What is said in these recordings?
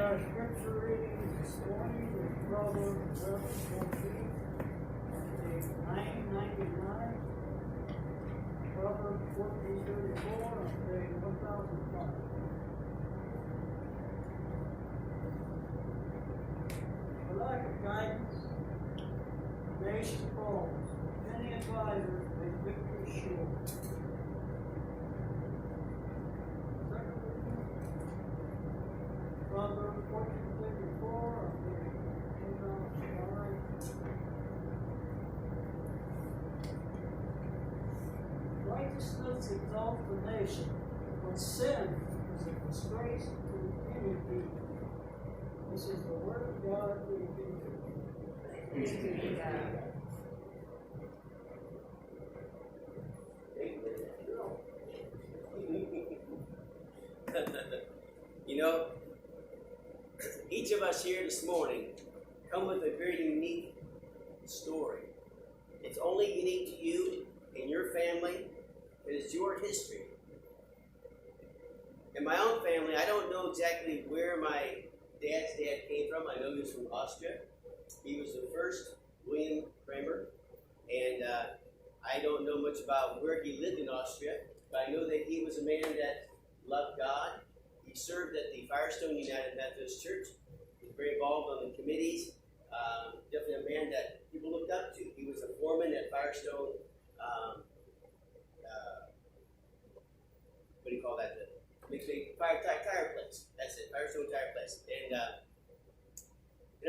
our scripture reading this morning is Proverbs 14, page 999, Proverbs 14:34, on page 1005. For lack of guidance, the nation falls. Many advisors make victory sure. Proverbs 14:34, righteousness exalts the nation, but sin is a disgrace to any people. This is the word of God for the people. Praise be to God. You know, each of us here this morning come with a very unique story. It's only unique to you and your family. It is your history. In my own family, I don't know exactly where my dad's dad came from. I know he was from Austria. He was the first William Kramer. And I don't know much about where he lived in Austria, but I know that he was a man that loved God. He served at the Firestone United Methodist Church. He was very involved on the committees. Definitely a man that people looked up to. He was a foreman at Firestone. What do you call that? The big tire place. That's it, Firestone Tire Place. And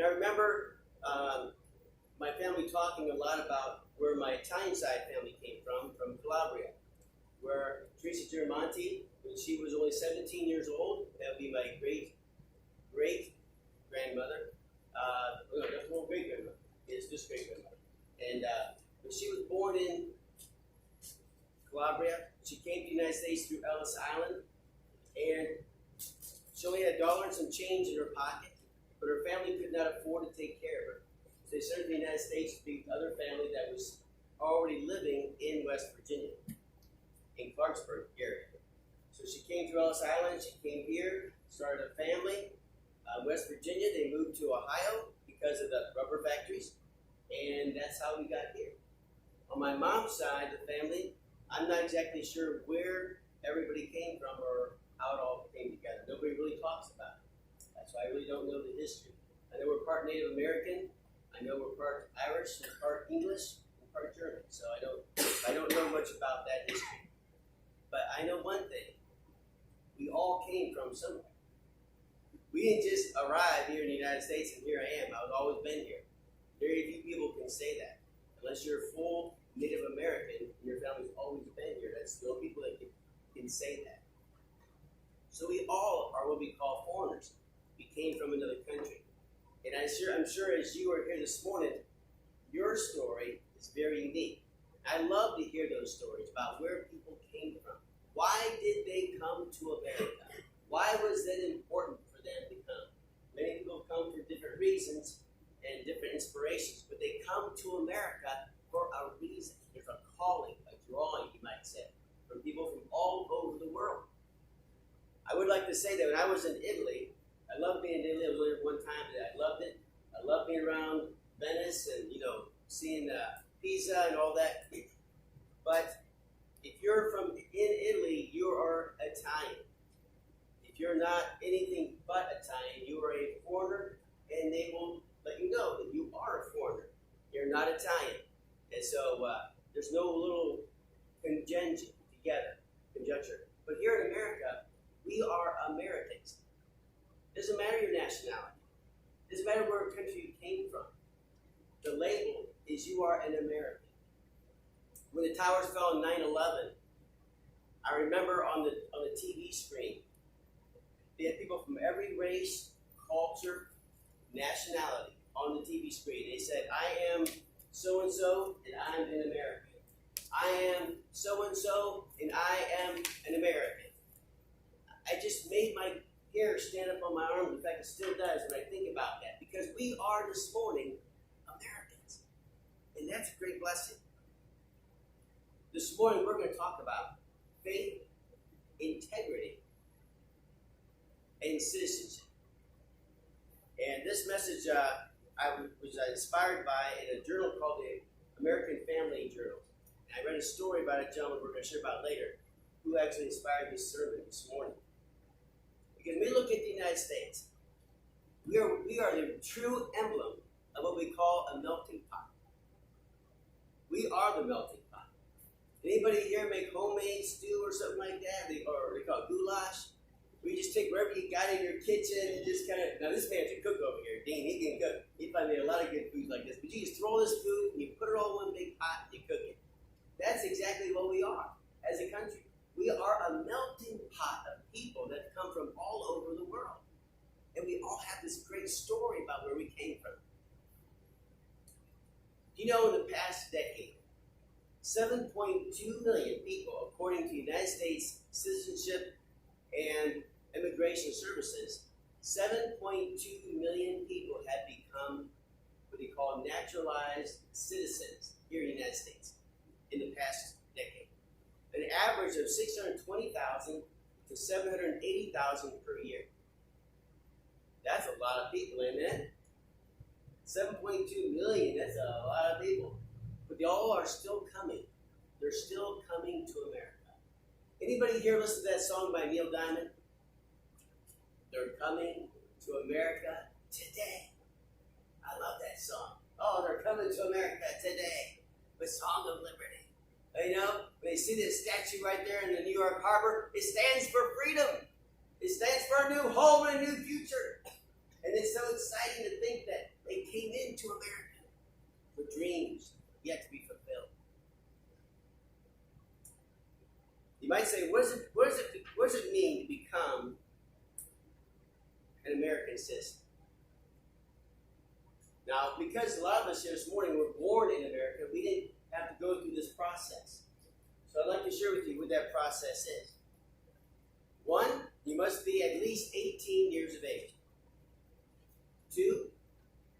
I remember my family talking a lot about where my Italian side family came from Calabria, where Teresa Giramonti, when she was only 17 years old, that would be my great-grandmother. No, that's more great-grandmother. It's just great-grandmother. And when she was born in Calabria, she came to the United States through Ellis Island, and she only had $1 and some change in her pocket, but her family could not afford to take care of her. So they sent her to the United States to be with other family that was already living in West Virginia, in Clarksburg area. So she came to Ellis Island, she came here, started a family. West Virginia, they moved to Ohio because of the rubber factories, and that's how we got here. On my mom's side, the family, I'm not exactly sure where everybody came from or how it all came together. Nobody really talks about it. That's why I really don't know the history. I know we're part Native American, I know we're part Irish, and part English, and part German, so I don't know much about that history. But I know one thing. We all came from somewhere. We didn't just arrive here in the United States and here I am. I've always been here. Very few people can say that. Unless you're a full Native American and your family's always been here. That's the only people that can say that. So we all are what we call foreigners. We came from another country. And I'm sure as you are here this morning, your story is very unique. I love to hear those stories about where people came from. Why did they come to America? Why was that important for them to come? Many people come for different reasons and different inspirations, but they come to America for a reason. There's a calling, a drawing, you might say, from people from all over the world. I would like to say that when I was in Italy, I loved being in Italy. I was only one time that I loved it. I loved being around Venice and, seeing Pisa and all that. But if you're from in Italy, you are Italian. If you're not anything but Italian, you are a foreigner, and they will let you know that you are a foreigner. You're not Italian. And so there's no little conjuncture. But here in America, we are Americans. It doesn't matter your nationality. It doesn't matter where country you came from. The label is you are an American. When the towers fell on 9/11, I remember on the TV screen, they had people from every race, culture, nationality on the TV screen. They said, I am so-and-so, and I'm an American. I am so-and-so, and I am an American. I just made my hair stand up on my arms. In fact, it still does when I think about that. Because we are this morning Americans. And that's a great blessing. This morning we're going to talk about faith, integrity, and citizenship. And this message I was inspired by in a journal called the American Family Journal. And I read a story about a gentleman we're going to share about later who actually inspired this sermon this morning. Because when we look at the United States, we are the true emblem of what we call a melting pot. We are the melting pot. Anybody here make homemade stew or something like that? Or they call it goulash? Where you just take wherever you got in your kitchen and just kind of, now this man's a cook over here, Dean, he can cook. He probably made a lot of good foods like this. But you just throw this food and you put it all in one big pot and you cook it. That's exactly what we are as a country. We are a melting pot of people that come from all over the world. And we all have this great story about where we came from. You know, in the past decade, 7.2 million people, according to United States Citizenship and Immigration Services, 7.2 million people have become what they call naturalized citizens here in the United States in the past decade. An average of 620,000 to 780,000 per year. That's a lot of people, amen? 7.2 million, that's a lot of people. But they all are still coming. They're still coming to America. Anybody here listen to that song by Neil Diamond? They're coming to America today. I love that song. Oh, they're coming to America today. The Song of Liberty. You know, when you see this statue right there in the New York Harbor, it stands for freedom. It stands for a new home and a new future. And it's so exciting to think that they came into America with dreams yet to be fulfilled. You might say, what does it mean to become an American citizen? Now, because a lot of us here this morning were born in America, we didn't have to go through this process. So I'd like to share with you what that process is. One, you must be at least 18 years of age. Two,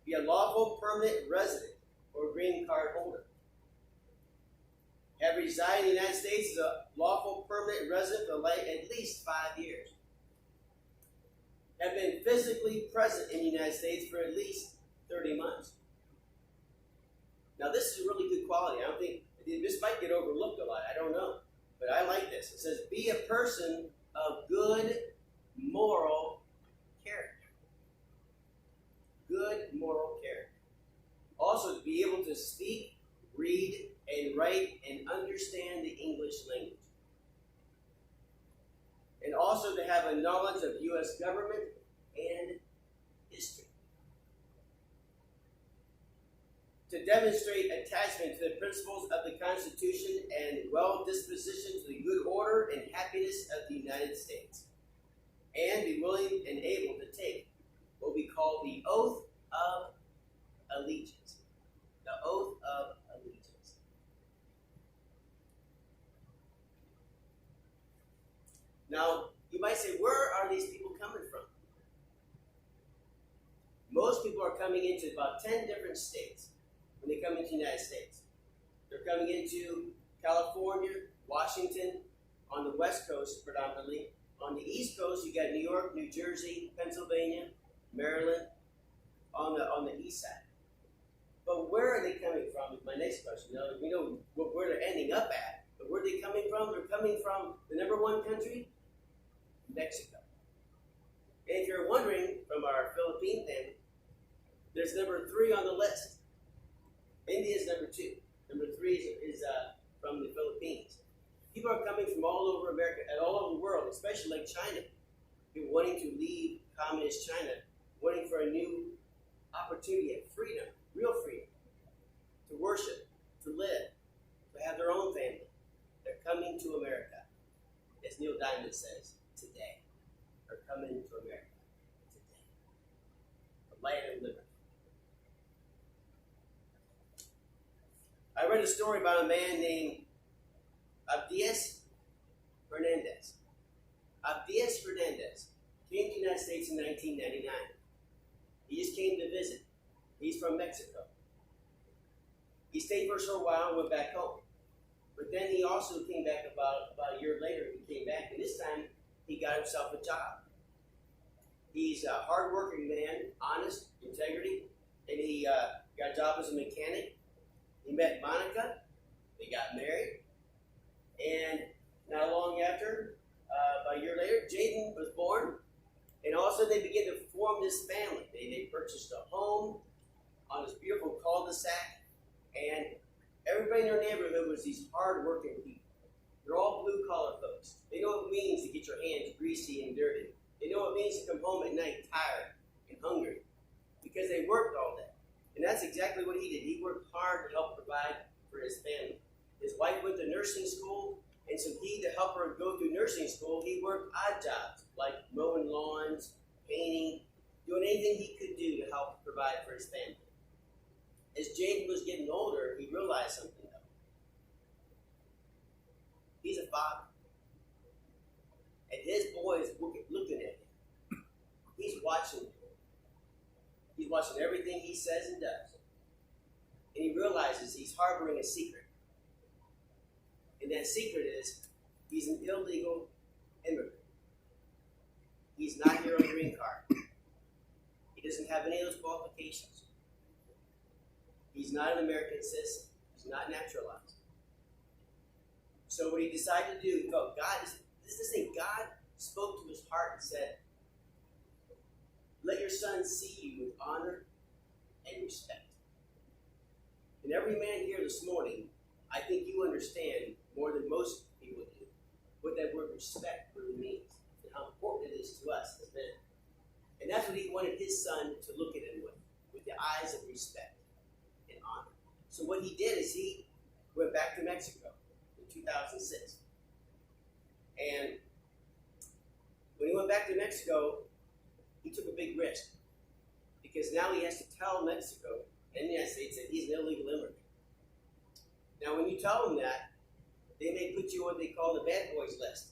be a lawful permanent resident or green card holder. Have resided in the United States as a lawful permanent resident for at least 5 years. Have been physically present in the United States for at least 30 months. Now this is a really good quality. I don't think, this might get overlooked a lot, I don't know. But I like this. It says, be a person of good moral character. Good moral character. Also, to be able to speak, read, and write and understand the English language. And also to have a knowledge of U.S. government and history. To demonstrate attachment to the principles of the Constitution and well-disposition to the good order and happiness of the United States. And be willing and able to take what we call the oath of allegiance. The oath of allegiance. Now, you might say, where are these people coming from? Most people are coming into about 10 different states when they come into the United States. They're coming into California, Washington, on the West Coast predominantly. On the East Coast, you got New York, New Jersey, Pennsylvania, Maryland, on the east side. But where are they coming from is my next question. Now, we know where they're ending up at, but where are they coming from? They're coming from the number one country, Mexico. And if you're wondering, from our Philippine thing, there's number 3 on the list. India is number 2. Number 3 is from the Philippines. People are coming from all over America and all over the world, especially like China. People wanting to leave communist China, wanting for a new opportunity of freedom, real freedom, to worship, to live, to have their own family. They're coming to America, as Neil Diamond says, today. They're coming to America today. The land of liberty. I read a story about a man named Abdias Hernandez. Abdias Hernandez came to the United States in 1999. He just came to visit. He's from Mexico. He stayed for a short while and went back home. But then he also came back about a year later. He came back, and this time he got himself a job. He's a hardworking man, honest, integrity, and he got a job as a mechanic. He met Monica. They got married, and not long after, about a year later, Jaden was born, and all of a sudden they began to form this family. They purchased a home on this beautiful cul-de-sac, and everybody in their neighborhood was these hard-working people. They're all blue-collar folks. They know what it means to get your hands greasy and dirty. They know what it means to come home at night tired and hungry because they worked all day. And that's exactly what he did. He worked hard to help provide for his family. His wife went to nursing school, and so to help her go through nursing school, he worked odd jobs like mowing lawns, painting, doing anything he could do to help provide for his family. As Jaden was getting older, he realized something though. He's a father. And his boys looking at him. He's watching him. He's watching everything he says and does. And he realizes he's harboring a secret. And that secret is he's an illegal immigrant. He's not here on a green card. He doesn't have any of those qualifications. He's not an American citizen. He's not naturalized. So what he decided to do, he felt God, this thing, God spoke to his heart and said, let your son see you with honor and respect. And every man here this morning, I think you understand more than most people do what that word respect really means and how important it is to us as men. And that's what he wanted his son to look at him with the eyes of respect and honor. So what he did is he went back to Mexico in 2006. And when he went back to Mexico, he took a big risk because now he has to tell Mexico and the United States that he's an illegal immigrant. Now, when you tell them that, they may put you on what they call the bad boys list.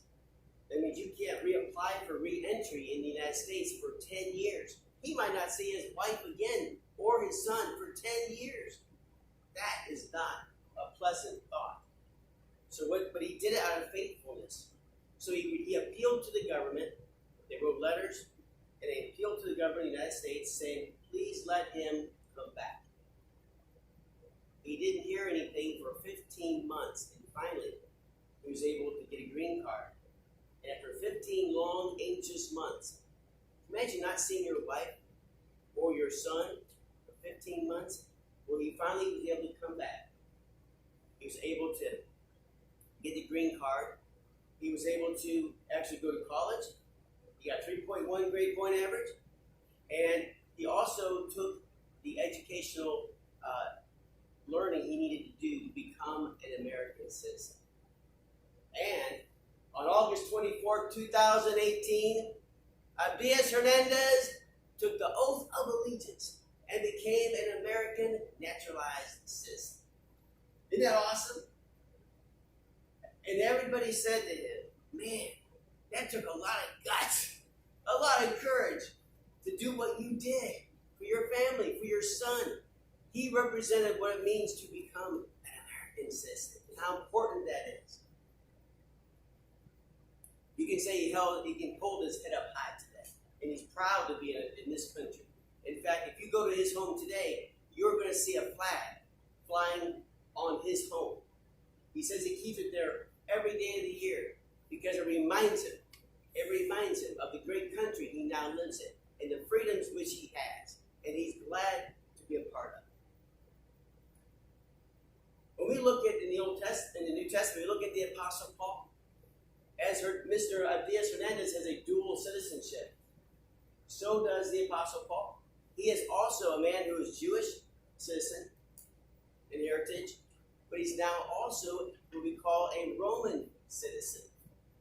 That means you can't reapply for re-entry in the United States for 10 years. He might not see his wife again or his son for 10 years. That is not a pleasant thought. But he did it out of faithfulness. So he appealed to the government. They wrote letters, and they appealed to the government of the United States saying, please let him come back. He didn't hear anything for 15 months, and finally, he was able to get a green card. And after 15 long, anxious months, imagine not seeing your wife or your son for 15 months. Well, he finally was able to come back. He was able to get the green card. He was able to actually go to college. He got 3.1 grade point average. And he also took the educational learning he needed to do to become an American citizen. And on August 24, 2018, Abdias Hernandez took the oath of allegiance and became an American naturalized citizen. Isn't that awesome? And everybody said to him, man, that took a lot of guts, a lot of courage to do what you did for your family, for your son. He represented what it means to become an American citizen and how important that is. You can say he can hold his head up high today, and he's proud to be in this country. In fact, if you go to his home today, you're going to see a flag flying on his home. He says he keeps it there every day of the year because it reminds him of the great country he now lives in and the freedoms which he has, and he's glad to be a part of. When we look at in the New Testament, we look at the Apostle Paul. As Mr. Abdias Hernandez has a dual citizenship, so does the Apostle Paul. He is also a man who is Jewish citizen in heritage, but he's now also what we call a Roman citizen.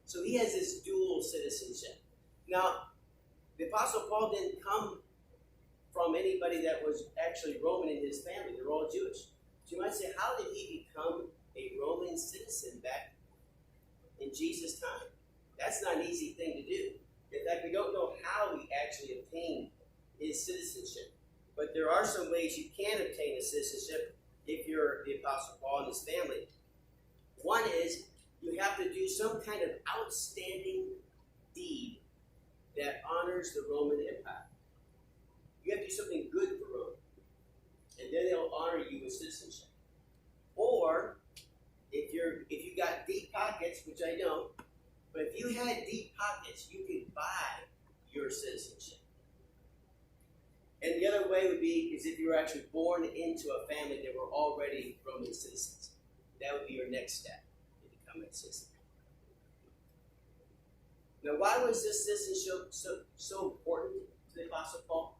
So he has this dual citizenship. Now, the Apostle Paul didn't come from anybody that was actually Roman in his family. They're all Jewish. So you might say, how did he become a Roman citizen back in Jesus' time? That's not an easy thing to do. In fact, we don't know how he actually obtained his citizenship. But there are some ways you can obtain a citizenship if you're the Apostle Paul and his family. One is you have to do some kind of outstanding deed that honors the Roman Empire. You have to do something good for Rome, and then they'll honor you with citizenship. Or if you got deep pockets, which I don't, but if you had deep pockets, you could buy your citizenship. And the other way would be is if you were actually born into a family that were already Roman citizens. That would be your next step to become a citizen. Now, why was this citizenship so important to the Apostle Paul?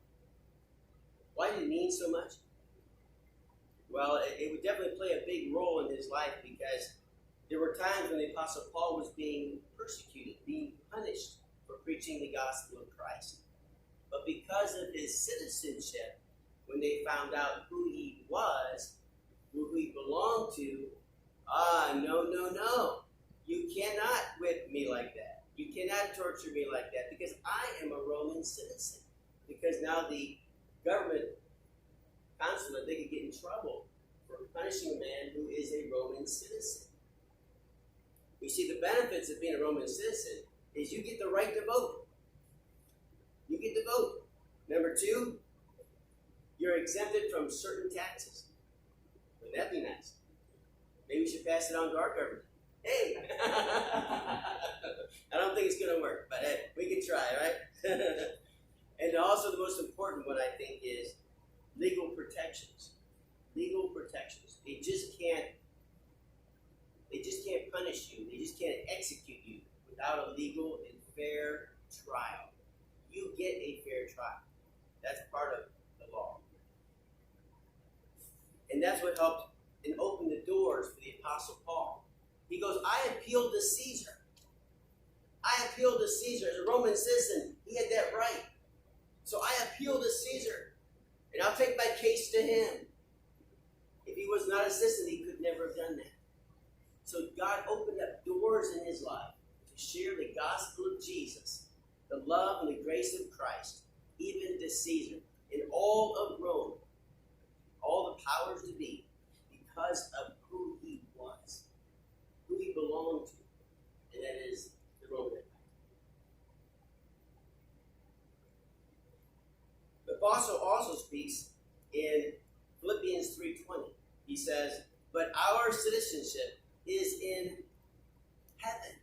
Why did it mean so much? Well, it would definitely play a big role in his life because there were times when the Apostle Paul was being persecuted, being punished for preaching the gospel of Christ. But because of his citizenship, when they found out who he was, who he belonged to, no. You cannot whip me like that. You cannot torture me like that because I am a Roman citizen. Because now the government consulate, they could get in trouble for punishing a man who is a Roman citizen. You see, the benefits of being a Roman citizen is you get the right to vote. You get to vote. Number two, you're exempted from certain taxes. Wouldn't that be nice? Maybe we should pass it on to our government. Hey! I don't think it's going to work, but hey, we can try, right? And also the most important one, I think, is legal protections. Legal protections. They just can't punish you. They just can't execute you without a legal and fair trial. You get a fair trial. That's part of the law. And that's what helped and opened the doors for the Apostle Paul. He goes, I appealed to Caesar. I appealed to Caesar. As a Roman citizen, he had that right. So I appealed to Caesar. And I'll take my case to him. If he was not a citizen, he could never have done that. So God opened up doors in his life to share the gospel of Jesus, the love and the grace of Christ, even to Caesar, in all of Rome, all the powers to be, because of who he was, who he belonged to, and that is the Roman Empire. The apostle also speaks in Philippians 3:20. He says, but our citizenship is in heaven,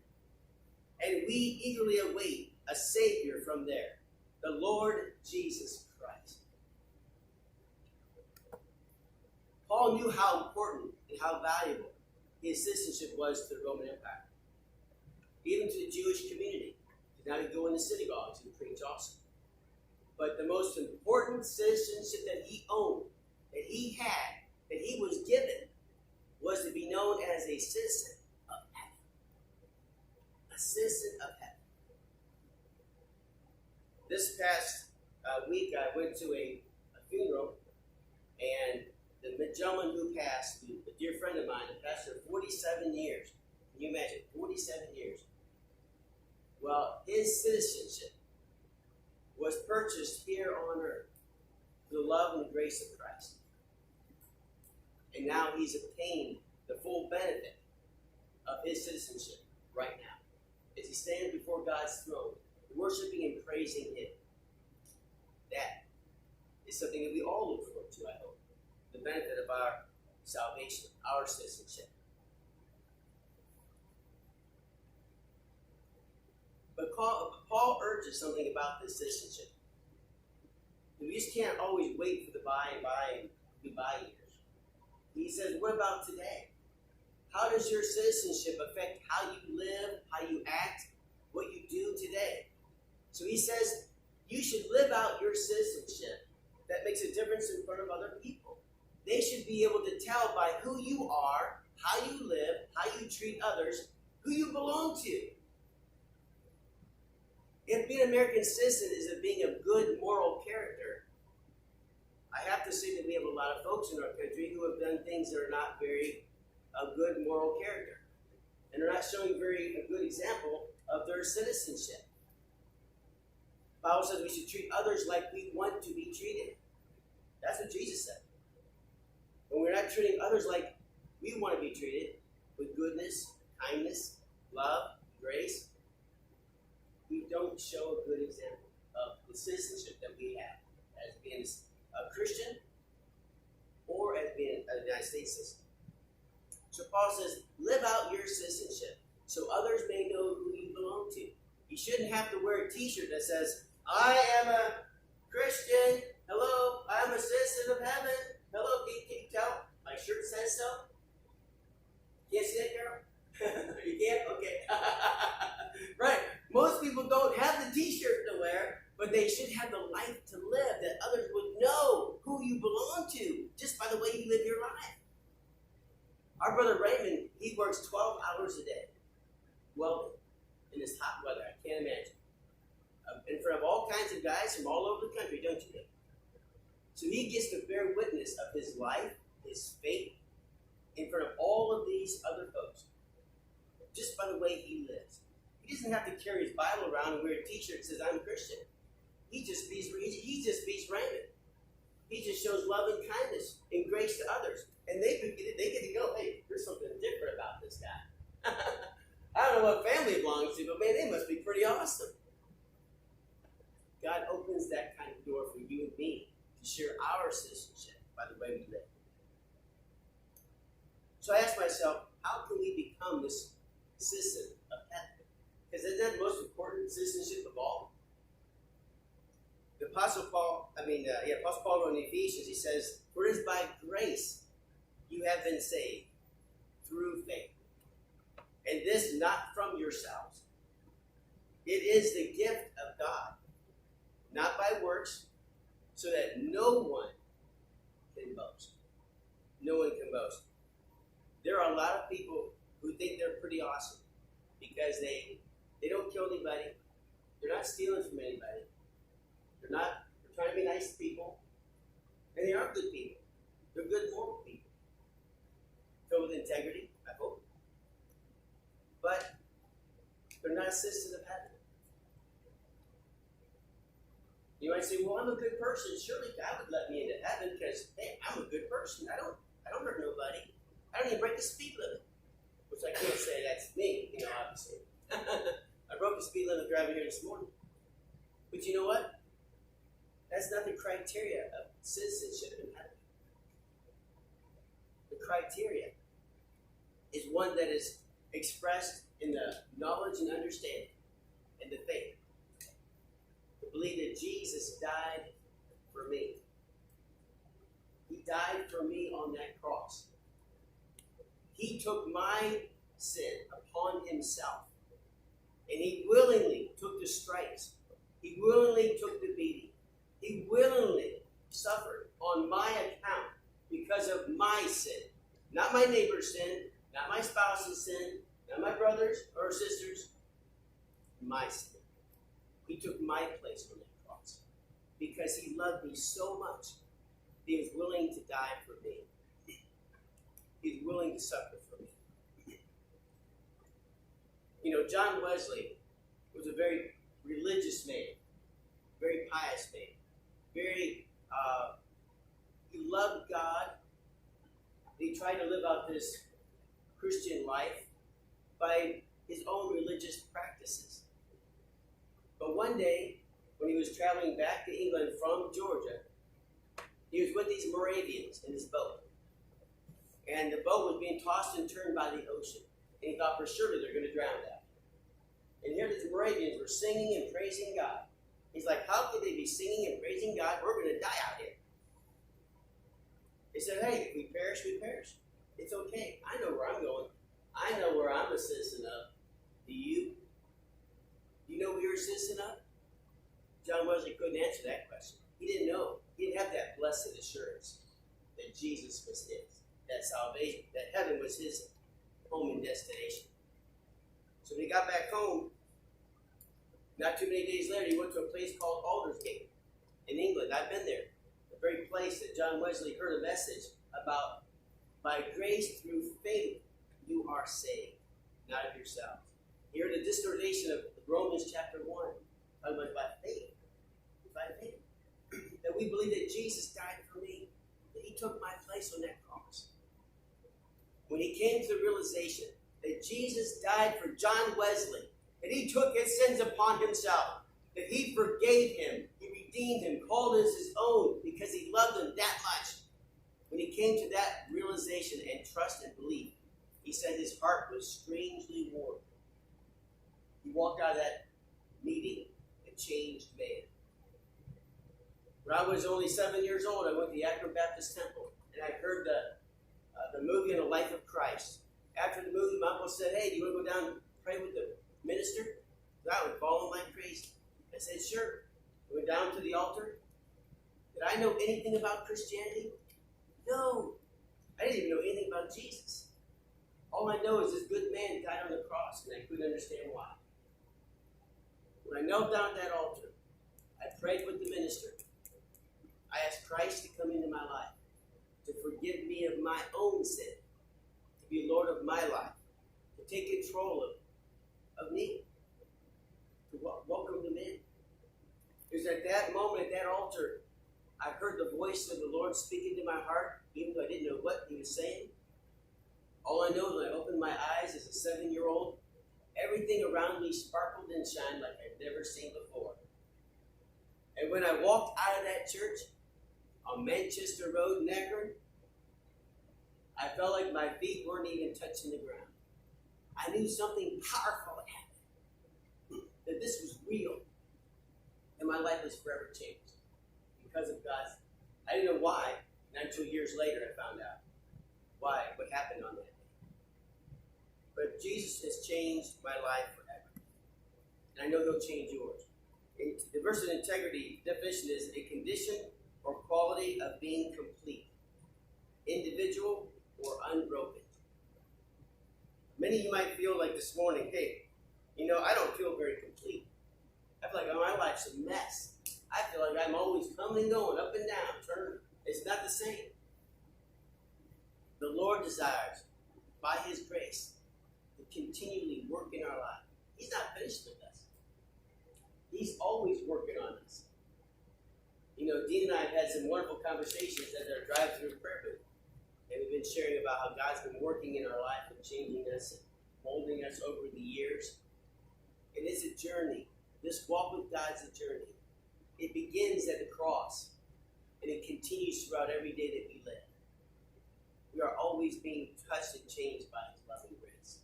and we eagerly await a Savior from there, the Lord Jesus Christ. Paul knew how important and how valuable his citizenship was to the Roman Empire, even to the Jewish community. Now he'd go into synagogues and preach also. But the most important citizenship that he owned, that he had, that he was given, was to be known as a citizen of heaven. A citizen of heaven. This past week, I went to a funeral, and the gentleman who passed, a dear friend of mine, passed for 47 years. Can you imagine? 47 years. Well, his citizenship was purchased here on earth through the love and the grace of Christ. And now he's obtained the full benefit of his citizenship right now, as he stands before God's throne, worshiping and praising him. That is something that we all look forward to, I hope. The benefit of our salvation, our citizenship. But Paul urges something about this citizenship. We just can't always wait for the by and goodbye years. He says, what about today? How does your citizenship affect how you live, how you act, what you do today? So he says, you should live out your citizenship that makes a difference in front of other people. They should be able to tell by who you are, how you live, how you treat others, who you belong to. If being an American citizen is being a good moral character, I have to say that we have a lot of folks in our country who have done things that are not very a good moral character. And they're not showing a good example of their citizenship. The Bible says we should treat others like we want to be treated. That's what Jesus said. When we're not treating others like we want to be treated, with goodness, kindness, love, grace, we don't show a good example of the citizenship that we have as being a Christian or as being a United States citizen. So Paul says, live out your citizenship so others may know who you belong to. You shouldn't have to wear a t-shirt that says, I am a Christian. Hello, I am a citizen of heaven. Hello, can you tell? My shirt says so. Can't see that, girl? You can't? Okay. Right. Most people don't have the t-shirt to wear, but they should have the life to live that others would know who you belong to just by the way you live your life. Our brother Raymond, he works 12 hours a day. Welding in this hot weather. I can't imagine. In front of all kinds of guys from all over the country, don't you know? So he gets to bear witness of his life, his faith, in front of all of these other folks. Just by the way he lives. He doesn't have to carry his Bible around and wear a t-shirt that says, I'm a Christian. He just beats Raymond. He just shows love and kindness and grace to others. And they get to go, hey, there's something different about this guy. I don't know what family he belongs to, but man, they must be pretty awesome. God opens that kind of door for you and me to share our citizenship by the way we live. So I asked myself, how can we become this citizen of heaven? Because isn't that the most important citizenship of all? The Apostle Paul wrote in Ephesians, he says, for it is by grace you have been saved through faith. And this not from yourselves. It is the gift of God, not by works, so that no one can boast. No one can boast. There are a lot of people who think they're pretty awesome because they don't kill anybody. They're not stealing from anybody. They're trying to be nice to people. And they are good people. They're good moral people. Filled with integrity, I hope. But they're not citizens of heaven. You might say, well, I'm a good person. Surely God would let me into heaven because, hey, I'm a good person. I don't hurt nobody. I don't even break the speed limit. Which I can't say that's me, obviously. I broke the speed limit driving here this morning. But you know what? That's not the criteria of citizenship in heaven. The criteria is one that is expressed in the knowledge and understanding and the faith. To believe that Jesus died for me. He died for me on that cross. He took my sin upon himself. And he willingly took the stripes. He willingly took the beating. He willingly suffered on my account because of my sin. Not my neighbor's sin, not my spouse's sin, not my brothers or sisters. My sin. He took my place on that cross because he loved me so much. He was willing to die for me. He's willing to suffer for me. John Wesley was a very religious man, very pious man. He loved God. He tried to live out this Christian life by his own religious practices. But one day, when he was traveling back to England from Georgia, he was with these Moravians in his boat. And the boat was being tossed and turned by the ocean. And he thought for surely they're going to drown out. And here these Moravians were singing and praising God. He's like, how could they be singing and praising God? We're going to die out here. They said, hey, if we perish, we perish. It's okay. I know where I'm going. I know where I'm a citizen of. Do you? Do you know where you're a citizen of? John Wesley couldn't answer that question. He didn't know. He didn't have that blessed assurance that Jesus was his, that salvation, that heaven was his home and destination. So when he got back home, not too many days later, he went to a place called Aldersgate in England. I've been there. The very place that John Wesley heard a message about, by grace through faith, you are saved, not of yourselves. Here the distortion of Romans chapter 1, talking about by faith. By faith. That we believe that Jesus died for me, that he took my place on that cross. When he came to the realization that Jesus died for John Wesley, and And he took his sins upon himself. That he forgave him. He redeemed him, called him his own because he loved him that much. When he came to that realization and trust and belief, he said his heart was strangely warm. He walked out of that meeting a changed man. When I was only 7 years old, I went to the Akron Baptist Temple, and I heard the movie on the life of Christ. After the movie, my uncle said, "Hey, do you want to go down and pray with the minister?" I would follow him like crazy. I said, "Sure." I went down to the altar. Did I know anything about Christianity? No. I didn't even know anything about Jesus. All I know is this good man died on the cross, and I couldn't understand why. When I knelt down at that altar, I prayed with the minister. I asked Christ to come into my life, to forgive me of my own sin, to be Lord of my life, to take control of me, to welcome him in. It was at that moment, at that altar, I heard the voice of the Lord speaking to my heart, even though I didn't know what he was saying. All I know is when I opened my eyes as a 7-year-old, everything around me sparkled and shined like I'd never seen before. And when I walked out of that church on Manchester Road in Akron, I felt like my feet weren't even touching the ground. I knew something powerful had happened, that this was real, and my life was forever changed because of God's. I didn't know why, not until years later I found out why, what happened on that day. But Jesus has changed my life forever, and I know he'll change yours. The verse of integrity definition is a condition or quality of being complete, individual or unbroken. Many of you might feel like this morning, hey, I don't feel very complete. I feel like my life's a mess. I feel like I'm always coming and going, up and down, turning. It's not the same. The Lord desires, by his grace, to continually work in our life. He's not finished with us. He's always working on us. Dean and I have had some wonderful conversations as our drive through prayer booth. And we've been sharing about how God's been working in our life and changing us and molding us over the years. And it's a journey. This walk with God's a journey. It begins at the cross, and it continues throughout every day that we live. We are always being touched and changed by his loving grace.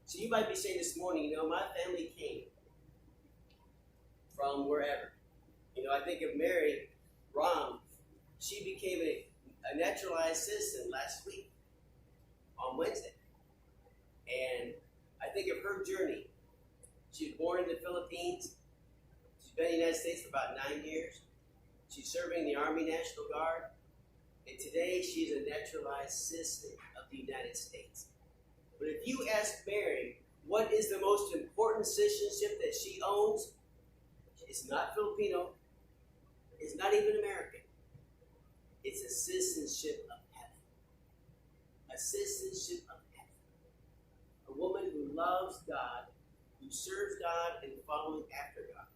So you might be saying this morning, my family came from wherever. I think of Mary Rom. She became a naturalized citizen last week on Wednesday. And I think of her journey. She was born in the Philippines. She's been in the United States for about 9 years. She's serving the Army National Guard. And today she's a naturalized citizen of the United States. But if you ask Mary, what is the most important citizenship that she owns? It's not Filipino. It's not even American. It's a citizenship of heaven. A citizenship of heaven. A woman who loves God, who serves God, and following after God.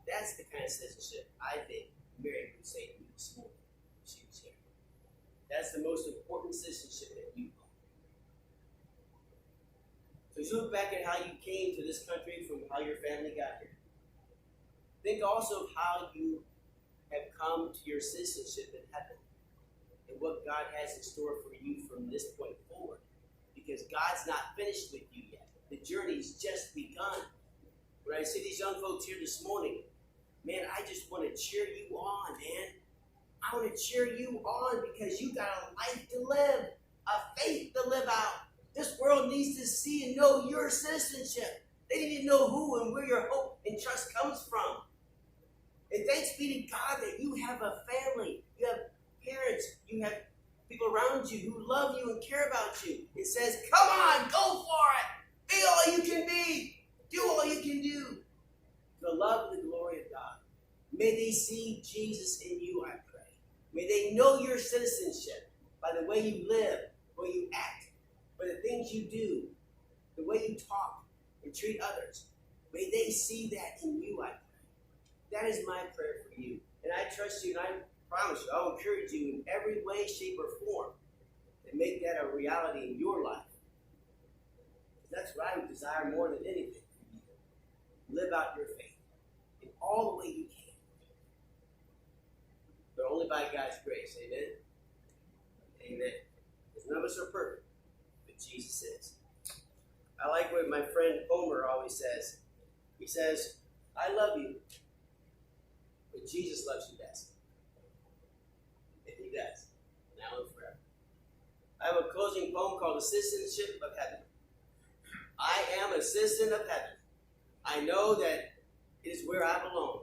That's the kind of citizenship I think Mary would say to me this morning when she was here. That's the most important citizenship that you own. So as you look back at how you came to this country from how your family got here, think also of how you have come to your citizenship in heaven and what God has in store for you from this point forward. Because God's not finished with you yet. The journey's just begun. When I see these young folks here this morning, man, I just want to cheer you on, man. I want to cheer you on because you got a life to live, a faith to live out. This world needs to see and know your citizenship. They need to know who and where your hope and trust comes from. And thanks be to God that you have a family, you have parents, you have people around you who love you and care about you. It says, come on, go for it. Be all you can be. Do all you can do. The love and the glory of God. May they see Jesus in you, I pray. May they know your citizenship by the way you live, the way you act, by the things you do, the way you talk and treat others. May they see that in you, I pray. That is my prayer for you. And I trust you, and I promise you, I will encourage you in every way, shape, or form and make that a reality in your life. That's what I would desire more than anything for you. live out your faith in all the way you can. But only by God's grace. Amen? Amen. Because none of us are perfect, but Jesus is. I like what my friend Homer always says. He says, I love you, but Jesus loves you best. And he does, now and forever. I have a closing poem called The Citizenship of Heaven. I am a citizen of heaven. I know that it is where I belong.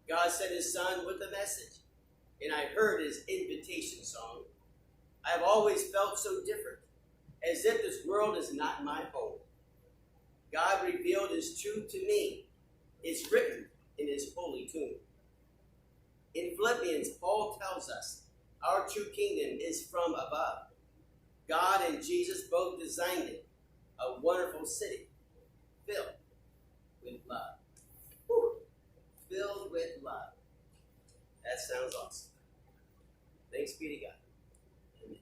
God sent his son with a message, and I heard his invitation song. I have always felt so different, as if this world is not my home. God revealed his truth to me. It's written in his holy tomb. In Philippians, Paul tells us our true kingdom is from above. God and Jesus both designed it, a wonderful city filled with love. Whew. Filled with love. That sounds awesome. Thanks be to God. Amen.